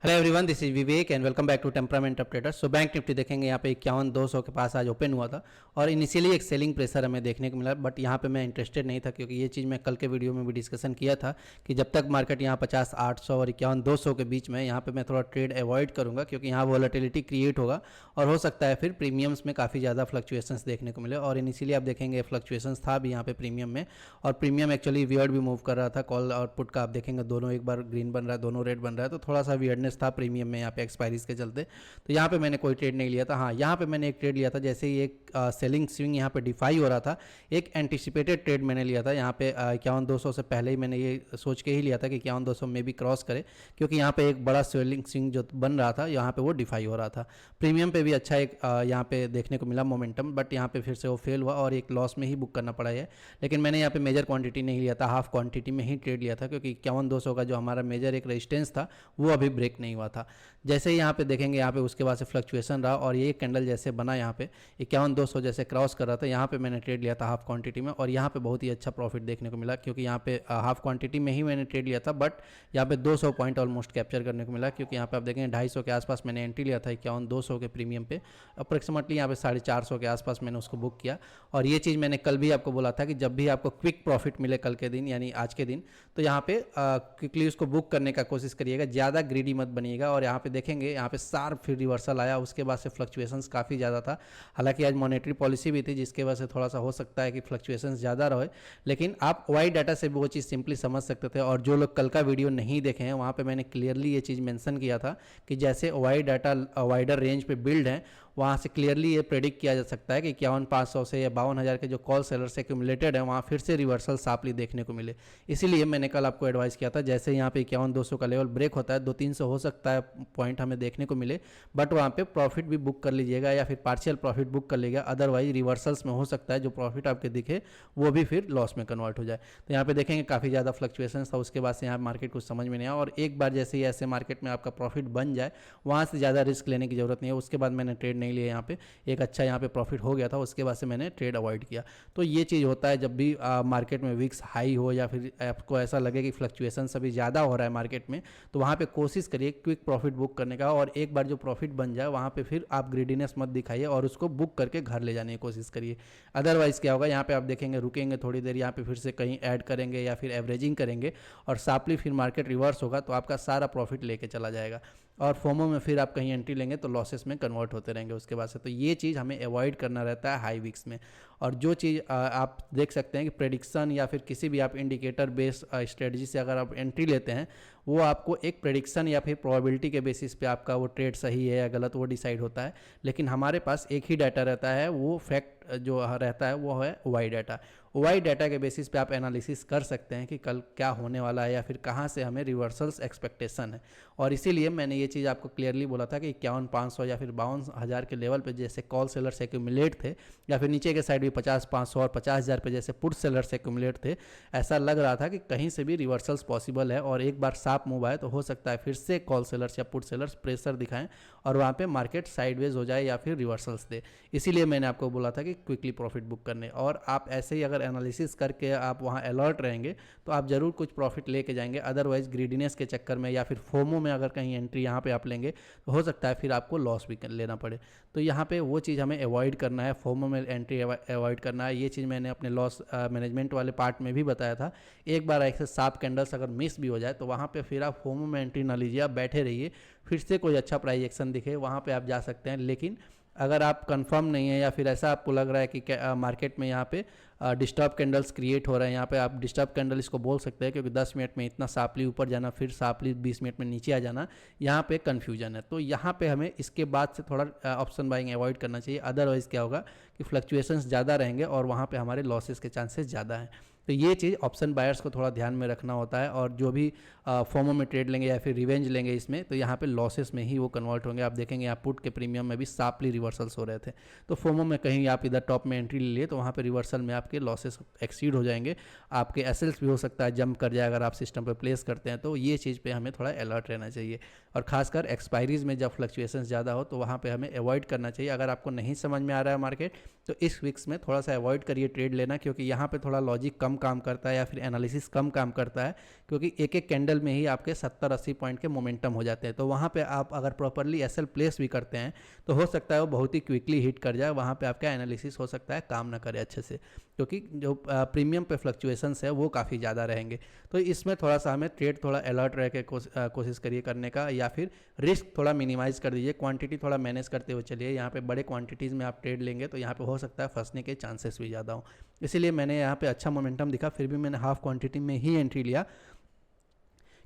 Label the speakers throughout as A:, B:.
A: Hello everyone, this is Vivek and welcome back to temperament of traders. So bank Nifty देखेंगे यहाँ पे 51,200 के पास आज ओपन हुआ था और इनिशियली एक सेलिंग प्रेशर हमें देखने को मिला, बट यहाँ पे मैं इंटरेस्टेड नहीं था क्योंकि ये चीज़ मैं कल के वीडियो में भी डिस्कशन किया था कि जब तक मार्केट यहाँ 50,800 और 51,200 के बीच में यहाँ पे मैं थोड़ा ट्रेड अवॉइड करूँगा क्योंकि यहाँ वॉलेटिलिटी क्रिएट होगा और हो सकता है फिर प्रीमियम्स में काफ़ी ज़्यादा फ्लक्चुएशंस देखने को मिले। और इनिशियली आप देखेंगे फ्लक्चुएशंस था भी यहाँ पे प्रीमियम में, और प्रीमियम एक्चुअली वियर्ड भी मूव कर रहा था। कॉल और पुट का आप देखेंगे दोनों एक बार ग्रीन बन रहा है, दोनों रेड बन रहा है, तो थोड़ा सा वियर्डनेस था प्रीमियम में यहाँ पे एक्सपायरीज के चलते। तो यहाँ पे मैंने कोई ट्रेड नहीं लिया था। हाँ, यहाँ पे मैंने एक ट्रेड लिया था, जैसे ही एक सेलिंग स्विंग यहाँ पे डिफाई हो रहा था, एक एंटिसिपेटेड ट्रेड मैंने लिया था यहाँ पे 51,200 से पहले ही मैंने ये सोच के ही लिया था कि 51,200 में भी क्रॉस करे, क्योंकि यहाँ पे एक बड़ा सेलिंग स्विंग जो बन रहा था यहाँ पे वो डिफाई हो रहा था। प्रीमियम पे भी अच्छा एक यहाँ पे देखने को मिला मोमेंटम, बट यहाँ पे फिर से वो फेल हुआ और एक लॉस में ही बुक करना पड़ा है। लेकिन मैंने यहाँ पे मेजर क्वांटिटी नहीं लिया था, हाफ क्वांटिटी में ही ट्रेड लिया था क्योंकि 51,200 का जो हमारा मेजर एक रेजिस्टेंस था वो अभी ब्रेक नहीं हुआ था। जैसे ही यहाँ पे देखेंगे यहाँ पे उसके बाद से फ्लक्चुएशन रहा और ये कैंडल जैसे बना यहाँ पे 51,200 जैसे क्रॉस कर रहा था, यहाँ पे मैंने ट्रेड लिया था हाफ क्वांटिटी में और यहाँ पे बहुत ही अच्छा प्रॉफिट देखने को मिला क्योंकि यहाँ पे हाफ क्वांटिटी में ही मैंने ट्रेड लिया था, बट यहाँ पे 200 पॉइंट ऑलमोस्ट कैप्चर करने को मिला क्योंकि यहाँ पे आप देखेंगे 250 के आसपास मैंने एंट्री लिया था 51,200 के प्रीमियम पे, अप्रोक्सीमेटली यहाँ पे 450 के आसपास मैंने उसको बुक किया। और ये चीज़ मैंने कल भी आपको बोला था कि जब भी आपको क्विक प्रॉफिट मिले कल के दिन यानी आज के दिन, तो यहाँ पे क्विकली उसको बुक करने का कोशिश करिएगा, ज़्यादा ग्रीडी मत बनिएगा। और यहाँ पे देखेंगे यहाँ पे शार्प फिर रिवर्सल आया, उसके बाद से फ्लक्चुएशंस काफ़ी ज़्यादा था। हालांकि आज मॉनेटरी पॉलिसी भी थी जिसके वजह से थोड़ा सा हो सकता है कि फ्लक्चुएशंस ज़्यादा रहे, लेकिन आप वाइड डाटा से भी वो चीज़ सिंपली समझ सकते थे। और जो लोग कल का वीडियो नहीं देखे हैं वहाँ पे मैंने क्लियरली ये चीज़ मेंशन किया था कि जैसे वाइड डाटा वाइडर रेंज पे बिल्ड है, वहाँ से क्लियरली ये प्रेडिक्ट किया जा सकता है कि 51,500 से या 52,000 के जो कॉल सेलर से एक्यूमुलेटेड है वहाँ फिर से रिवर्सल शार्पली देखने को मिले। इसीलिए मैंने कल आपको एडवाइस किया था जैसे यहाँ पे 51,200 का लेवल ब्रेक होता है 200-300 हो सकता है पॉइंट हमें देखने को मिले, बट वहाँ पे प्रॉफिट भी बुक कर लीजिएगा या फिर पार्शियल प्रॉफिट बुक कर लीजिएगा। अदरवाइज रिवर्सल्स में हो सकता है जो प्रॉफिट आपके दिखे वो भी फिर लॉस में कन्वर्ट हो जाए। तो यहाँ पे देखेंगे काफ़ी ज़्यादा फ्लक्चुएशन था, उसके बाद से यहाँ मार्केट कुछ समझ में नहीं आया और एक बार जैसे ही ऐसे मार्केट में आपका प्रॉफिट बन जाए वहाँ से ज़्यादा रिस्क लेने की जरूरत नहीं है। उसके बाद मैंने ट्रेड नहीं लिया, यहाँ पे एक अच्छा यहाँ पे प्रॉफिट हो गया था, उसके बाद से मैंने ट्रेड अवॉइड किया। तो ये चीज़ होता है जब भी मार्केट में विक्स हाई हो या फिर आपको ऐसा लगे कि फ्लक्चुएशन अभी ज़्यादा हो रहा है मार्केट में, तो वहाँ पे कोशिश करिए क्विक प्रॉफिट बुक करने का। और एक बार जो प्रॉफिट बन जाए वहाँ पे फिर आप ग्रीडीनेस मत दिखाइए और उसको बुक करके घर ले जाने की कोशिश करिए। अदरवाइज क्या होगा, यहाँ पे आप देखेंगे रुकेंगे थोड़ी देर, यहाँ पे फिर से कहीं ऐड करेंगे या फिर एवरेजिंग करेंगे और शार्पली फिर मार्केट रिवर्स होगा तो आपका सारा प्रॉफिट लेके चला जाएगा और फोमो में फिर आप कहीं एंट्री लेंगे तो लॉसेस में कन्वर्ट होते रहेंगे उसके बाद से। तो ये चीज़ हमें अवॉइड करना रहता है हाई विक्स में। और जो चीज़ आप देख सकते हैं कि प्रेडिक्शन या फिर किसी भी आप इंडिकेटर बेस्ड स्ट्रेटजी से अगर आप एंट्री लेते हैं, वो आपको एक प्रेडिक्शन या फिर प्रोबेबिलिटी के बेसिस पे आपका वो ट्रेड सही है या गलत वो डिसाइड होता है। लेकिन हमारे पास एक ही डाटा रहता है, वो फैक्ट जो रहता है वो है वाई डाटा। वाई डाटा के बेसिस पे आप एनालिसिस कर सकते हैं कि कल क्या होने वाला है या फिर कहाँ से हमें रिवर्सल्स एक्सपेक्टेशन है। और इसीलिए मैंने ये चीज़ आपको क्लियरली बोला था कि 51,500 या फिर 52,000 के लेवल पे जैसे कॉल सेलर्स एक्यूमुलेट थे या फिर नीचे के साइड भी 50,500 और 50,000 पे जैसे पुट सेलर्स एक्यूमुलेट थे, ऐसा लग रहा था कि कहीं से भी रिवर्सल्स पॉसिबल है और एक बार साफ मूव आए तो हो सकता है फिर से कॉल सेलर्स या पुट सेलर्स प्रेशर दिखाएं और वहाँ पे मार्केट साइडवेज हो जाए या फिर रिवर्सल्स दे। इसीलिए मैंने आपको बोला था कि क्विकली प्रॉफिट बुक करने, और आप ऐसे ही अगर एनालिसिस करके आप वहाँ अलर्ट रहेंगे तो आप जरूर कुछ प्रॉफिट लेके जाएंगे। अदरवाइज ग्रीडीनेस के चक्कर में या फिर फोमो में अगर कहीं एंट्री यहाँ पे आप लेंगे तो हो सकता है फिर आपको लॉस भी लेना पड़े। तो यहाँ पे वो चीज़ हमें अवॉइड करना है, फोमो में एंट्री अवॉइड करना है। ये चीज़ मैंने अपने लॉस मैनेजमेंट वाले पार्ट में भी बताया था। एक बार ऐसे साफ कैंडल्स अगर मिस भी हो जाए तो वहाँ पे फिर आप फोमो में एंट्री ना लीजिए, आप बैठे रहिए, फिर से कोई अच्छा प्राइस एक्शन दिखे वहाँ पे आप जा सकते हैं। लेकिन अगर आप कंफर्म नहीं है या फिर ऐसा आपको लग रहा है कि मार्केट में यहाँ पे डिस्टर्ब कैंडल्स क्रिएट हो रहे हैं, यहाँ पे आप डिस्टर्ब कैंडल इसको बोल सकते हैं क्योंकि 10 मिनट में इतना शार्पली ऊपर जाना फिर शार्पली 20 मिनट में नीचे आ जाना, यहाँ पे कन्फ्यूजन है। तो यहाँ पे हमें इसके बाद से थोड़ा ऑप्शन बाइंग अवॉइड करना चाहिए। अदरवाइज क्या होगा कि फ्लक्चुएशंस ज़्यादा रहेंगे और वहाँ पे हमारे लॉसेस के चांसेस ज़्यादा हैं। तो ये चीज़ ऑप्शन बायर्स को थोड़ा ध्यान में रखना होता है। और जो भी फोमो में ट्रेड लेंगे या फिर रिवेंज लेंगे इसमें, तो यहाँ पे लॉसेस में ही वो कन्वर्ट होंगे। आप देखेंगे यहाँ पुट के प्रीमियम में भी शार्पली रिवर्सल्स हो रहे थे। तो फोमो में कहीं आप इधर टॉप में एंट्री ले लिए तो वहाँ पे रिवर्सल में आपके लॉसेस एक्सीड हो जाएंगे, आपके एसएल्स भी हो सकता है जंप कर जाए अगर आप सिस्टम पे प्लेस करते हैं। तो ये चीज़ पे हमें थोड़ा अलर्ट रहना चाहिए। और खासकर एक्सपायरीज में जब फ्लक्चुएशन ज़्यादा हो तो वहाँ पे हमें अवॉइड करना चाहिए। अगर आपको नहीं समझ में आ रहा है मार्केट तो इस वीक्स में थोड़ा सा अवॉइड करिए ट्रेड लेना, क्योंकि यहाँ पे थोड़ा लॉजिक कम काम करता है या फिर एनालिसिस कम काम करता है क्योंकि एक एक कैंडल में ही आपके 70-80 पॉइंट के मोमेंटम हो जाते हैं। तो वहाँ पे आप अगर प्रॉपरली एसएल प्लेस भी करते हैं तो हो सकता है वो बहुत ही क्विकली हिट कर जाए, वहाँ पे आपका एनालिसिस हो सकता है काम ना करे अच्छे से, क्योंकि जो प्रीमियम पे फ्लक्चुएशंस है वो काफ़ी ज़्यादा रहेंगे। तो इसमें थोड़ा सा हमें ट्रेड थोड़ा अलर्ट रह के कोशिश करिए करने का, या फिर रिस्क थोड़ा मिनिमाइज़ कर दीजिए, क्वांटिटी थोड़ा मैनेज करते हुए चलिए। यहाँ पे बड़े क्वांटिटीज़ में आप ट्रेड लेंगे तो यहाँ पे हो सकता है फंसने के चांसेस भी ज़्यादा हों। इसीलिए मैंने यहाँ पे अच्छा मोमेंटम दिखा, फिर भी मैंने हाफ क्वांटिटी में ही एंट्री लिया,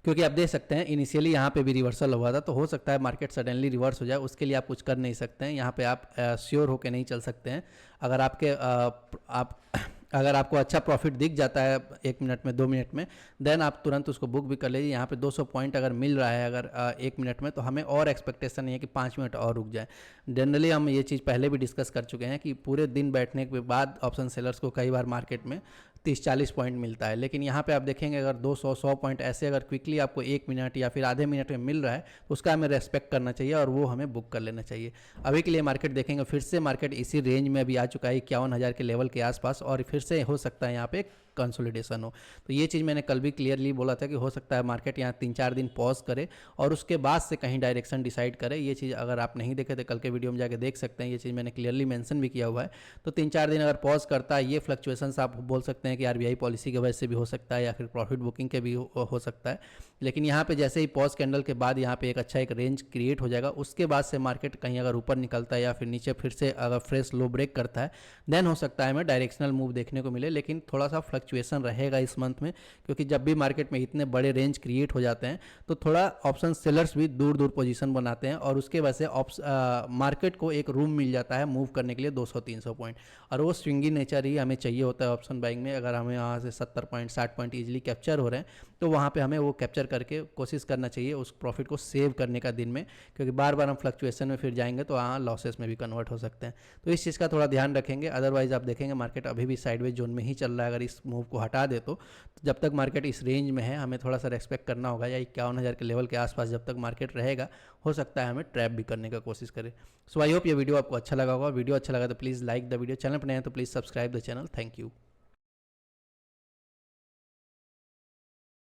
A: क्योंकि आप देख सकते हैं इनिशियली यहाँ पे भी रिवर्सल हुआ था, तो हो सकता है मार्केट सडनली रिवर्स हो जाए, उसके लिए आप कुछ कर नहीं सकते हैं। यहाँ पे आप श्योर होकर नहीं चल सकते हैं। अगर अगर आपको अच्छा प्रॉफिट दिख जाता है 1 मिनट में 2 मिनट में, देन आप तुरंत उसको बुक भी कर लीजिए। यहाँ पे 200 पॉइंट अगर मिल रहा है अगर 1 मिनट में, तो हमें और एक्सपेक्टेशन नहीं है कि 5 मिनट और रुक जाए। जनरली हम ये चीज़ पहले भी डिस्कस कर चुके हैं कि पूरे दिन बैठने के बाद ऑप्शन सेलर्स को कई बार मार्केट में 30-40 पॉइंट मिलता है, लेकिन यहाँ पे आप देखेंगे अगर 200-100 पॉइंट ऐसे अगर क्विकली आपको 1 मिनट या फिर आधे मिनट में मिल रहा है तो उसका हमें रेस्पेक्ट करना चाहिए और वो हमें बुक कर लेना चाहिए। अभी के लिए मार्केट देखेंगे, फिर से मार्केट इसी रेंज में अभी आ चुका है 51,000 के लेवल के आसपास, और फिर से हो सकता है यहाँ पे कंसोलिडेशन हो। तो ये चीज़ मैंने कल भी क्लियरली बोला था कि हो सकता है मार्केट यहाँ 3-4 दिन पॉज करे और उसके बाद से कहीं डायरेक्शन डिसाइड करे। ये चीज़ अगर आप नहीं देखे तो कल के वीडियो में जाके देख सकते हैं, ये चीज़ मैंने क्लियरली मेंशन भी किया हुआ है। तो 3-4 दिन अगर पॉज करता है, ये फ्लक्चुएशंस आप बोल सकते हैं कि आरबीआई पॉलिसी की वजह से भी हो सकता है या फिर प्रॉफिट बुकिंग के भी हो सकता है। लेकिन यहाँ पे जैसे ही पॉज कैंडल के बाद यहाँ पे एक अच्छा एक रेंज क्रिएट हो जाएगा, उसके बाद से मार्केट कहीं अगर ऊपर निकलता है या फिर नीचे फिर से अगर फ्रेश लो ब्रेक करता है, देन हो सकता है हमें डायरेक्शनल मूव देखने को मिले। लेकिन थोड़ा सा फ्लक्चुएशन रहेगा इस मंथ में, क्योंकि जब भी मार्केट में इतने बड़े रेंज क्रिएट हो जाते हैं तो थोड़ा ऑप्शन सेलर्स भी दूर दूर पोजीशन बनाते हैं और उसके वजह से मार्केट को एक रूम मिल जाता है मूव करने के लिए 200-300 पॉइंट, और वो स्विंगी नेचर ही हमें चाहिए होता है ऑप्शन बाइंग में। अगर हमें वहाँ से 70 पॉइंट 60 पॉइंट ईजिली कैप्चर हो रहे हैं तो वहाँ पे हमें वो कैप्चर करके कोशिश करना चाहिए उस प्रॉफिट को सेव करने का दिन में, क्योंकि बार बार हम फ्लक्चुएशन में फिर जाएंगे तो वहाँ लॉसेस में भी कन्वर्ट हो सकते हैं। तो इस चीज़ का थोड़ा ध्यान रखेंगे। अदरवाइज आप देखेंगे मार्केट अभी भी साइडवेज जोन में ही चल रहा है। अगर इस मूव को हटा दे तो जब तक मार्केट इस रेंज में है हमें थोड़ा सा रेस्पेक्ट करना होगा, या 51,000 के लेवल के आसपास जब तक मार्केट रहेगा हो सकता है हमें ट्रैप भी करने का कोशिश करें। सो आई होप ये वीडियो आपको अच्छा लगा होगा। वीडियो अच्छा लगा तो please like the video, channel पर नए हैं तो please subscribe the channel. Thank you.